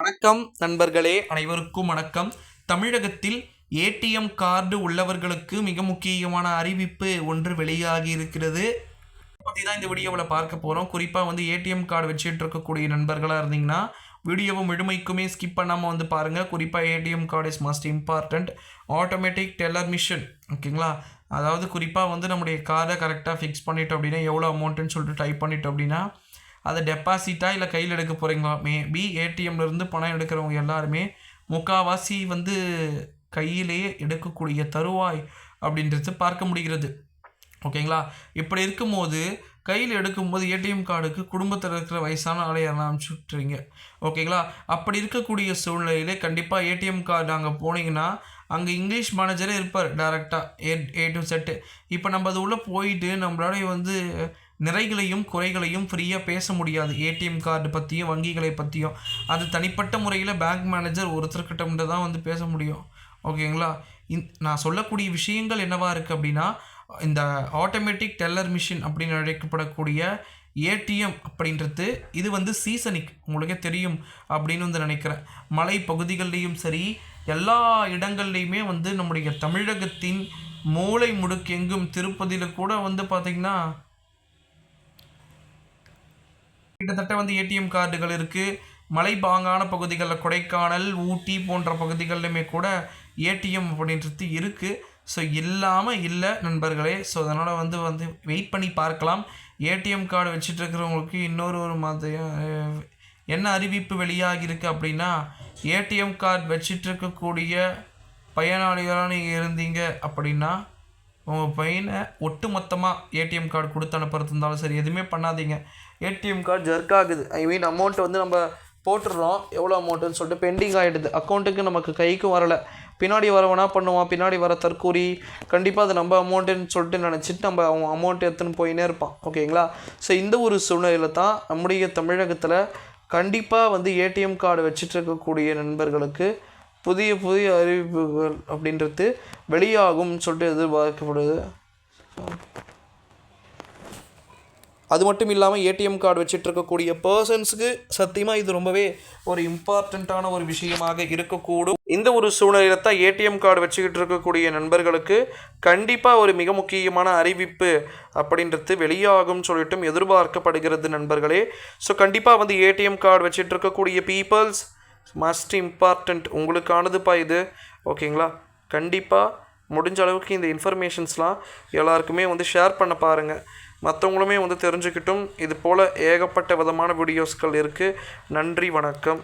வணக்கம் நண்பர்களே, அனைவருக்கும் வணக்கம். தமிழகத்தில் ஏடிஎம் கார்டு உள்ளவர்களுக்கு மிக முக்கியமான அறிவிப்பு ஒன்று வெளியாகி இருக்கிறது. பற்றி தான் இந்த வீடியோவில் பார்க்க போகிறோம். குறிப்பாக ஏடிஎம் கார்டு வச்சுட்டு இருக்கக்கூடிய நண்பர்களாக இருந்தீங்கன்னா வீடியோவை முழுமைக்குமே ஸ்கிப் பண்ணாமல் பாருங்கள். குறிப்பாக ATM card is must important. Automatic teller machine, ஓகேங்களா? அதாவது குறிப்பாக நம்முடைய கார்டை கரெக்டாக ஃபிக்ஸ் பண்ணிட்டோம் அப்படின்னா எவ்வளோ அமௌண்ட்டுன்னு சொல்லிட்டு டைப் பண்ணிட்டோம் அப்படின்னா அதை டெபாசிட்டாக இல்லை கையில் எடுக்க போகிறீங்களா, மேபி ஏடிஎம்லேருந்து பணம் எடுக்கிறவங்க எல்லாருமே முக்கால்வாசி கையிலேயே எடுக்கக்கூடிய தருவாய் அப்படின்றது பார்க்க முடிகிறது, ஓகேங்களா? இப்படி இருக்கும்போது கையில் எடுக்கும்போது ஏடிஎம் கார்டுக்கு குடும்பத்தில் இருக்கிற வயசான ஆளை யாரெல்லாம் அனுப்பிச்சி விட்டுறீங்க, ஓகேங்களா? அப்படி இருக்கக்கூடிய சூழ்நிலையிலே கண்டிப்பாக ஏடிஎம் கார்டு அங்கே போனீங்கன்னா அங்கே இங்கிலீஷ் மேனேஜரே இருப்பார் டேரெக்டாக ஏ டு செட்டு. இப்போ நம்ம அது உள்ளே போயிட்டு நம்மளால நிறைகளையும் குறைகளையும் ஃப்ரீயாக பேச முடியாது. ஏடிஎம் கார்டு பற்றியும் வங்கிகளை பற்றியும் அது தனிப்பட்ட முறையில் பேங்க் மேனேஜர் ஒருத்தர்கிட்ட தான் பேச முடியும், ஓகேங்களா? நான் சொல்லக்கூடிய விஷயங்கள் என்னவா இருக்குது அப்படின்னா, இந்த ஆட்டோமேட்டிக் டெல்லர் மிஷின் அப்படின்னு அழைக்கப்படக்கூடிய ஏடிஎம் அப்படின்றது இது சீசனிக், உங்களுக்கே தெரியும் அப்படின்னு நினைக்கிறேன். மலை பகுதிகள்லேயும் சரி எல்லா இடங்கள்லையுமே நம்முடைய தமிழகத்தின் மூளை முடுக்கு எங்கும் திருப்பதியில் கூட பார்த்திங்கன்னா கிட்டத்தட்ட ஏடிஎம் கார்டுகள் இருக்குது. மலைப்பாங்கான பகுதிகளில் கொடைக்கானல், ஊட்டி போன்ற பகுதிகளிலுமே கூட ஏடிஎம் அப்படின்றது இருக்குது. ஸோ இல்லாமல் இல்லை நண்பர்களே. ஸோ அதனால் வெயிட் பண்ணி பார்க்கலாம். ஏடிஎம் கார்டு வச்சுட்டு இருக்கிறவங்களுக்கு இன்னொரு மாதிரி என்ன அறிவிப்பு வெளியாகிருக்கு அப்படின்னா, ஏடிஎம் கார்டு வச்சுட்டு இருக்கக்கூடிய பயனாளிகளாக நீங்கள் இருந்தீங்க அப்படின்னா உங்கள் பையனை ஒட்டு மொத்தமாக ஏடிஎம் கார்டு கொடுத்து அனுப்புறது இருந்தாலும் சரி, எதுவுமே பண்ணாதீங்க. ஏடிஎம் கார்டு ஜர்க் ஆகுது, அமௌண்ட் நம்ம போட்டுடுறோம், எவ்வளோ அமௌண்ட்டுன்னு சொல்லிட்டு பெண்டிங் ஆகிடுது, அக்கௌண்ட்டுக்கு நமக்கு கைக்கும் வரலை. பின்னாடி வரவனா பண்ணுவான், பின்னாடி வர தற்கூரி கண்டிப்பாக அது நம்ம அமௌண்ட்டுன்னு சொல்லிட்டு நினச்சிட்டு நம்ம அவன் அமௌண்ட் எடுத்துன்னு போயினே இருப்பான், ஓகேங்களா? ஸோ இந்த ஒரு சூழ்நிலையில் தான் நம்முடைய தமிழகத்தில் கண்டிப்பாக ஏடிஎம் கார்டு வச்சுட்டு இருக்கக்கூடிய நண்பர்களுக்கு புதிய அறிவிப்புகள் அப்படின்றது வெளியாகும் சொல்லிட்டு எதிர்பார்க்கப்படுது. அது மட்டும் இல்லாமல் ஏடிஎம் கார்டு வச்சுட்டு இருக்கக்கூடிய பர்சன்ஸுக்கு சத்தியமாக இது ரொம்பவே ஒரு இம்பார்ட்டண்ட்டான ஒரு விஷயமாக இருக்கக்கூடும். இந்த ஒரு சூழ்நிலையில் தான் ஏடிஎம் கார்டு வச்சுக்கிட்டு இருக்கக்கூடிய நண்பர்களுக்கு கண்டிப்பாக ஒரு மிக முக்கியமான அறிவிப்பு அப்படின்றது வெளியாகும் சொல்லிட்டும் எதிர்பார்க்கப்படுகிறது நண்பர்களே. ஸோ கண்டிப்பாக ஏடிஎம் கார்டு வச்சுட்டு இருக்கக்கூடிய பீப்புள்ஸ் மஸ்ட் இம்பார்ட்டண்ட், உங்களுக்கானதுப்பா இது, ஓகேங்களா? கண்டிப்பாக முடிஞ்ச அளவுக்கு இந்த இன்ஃபர்மேஷன்ஸ்லாம் எல்லாருக்குமே ஷேர் பண்ண பாருங்கள். மற்றவங்களுமே தெரிஞ்சுக்கிட்டும். இது போல் ஏகப்பட்ட விதமான வீடியோஸ்கள் இருக்குது. நன்றி, வணக்கம்.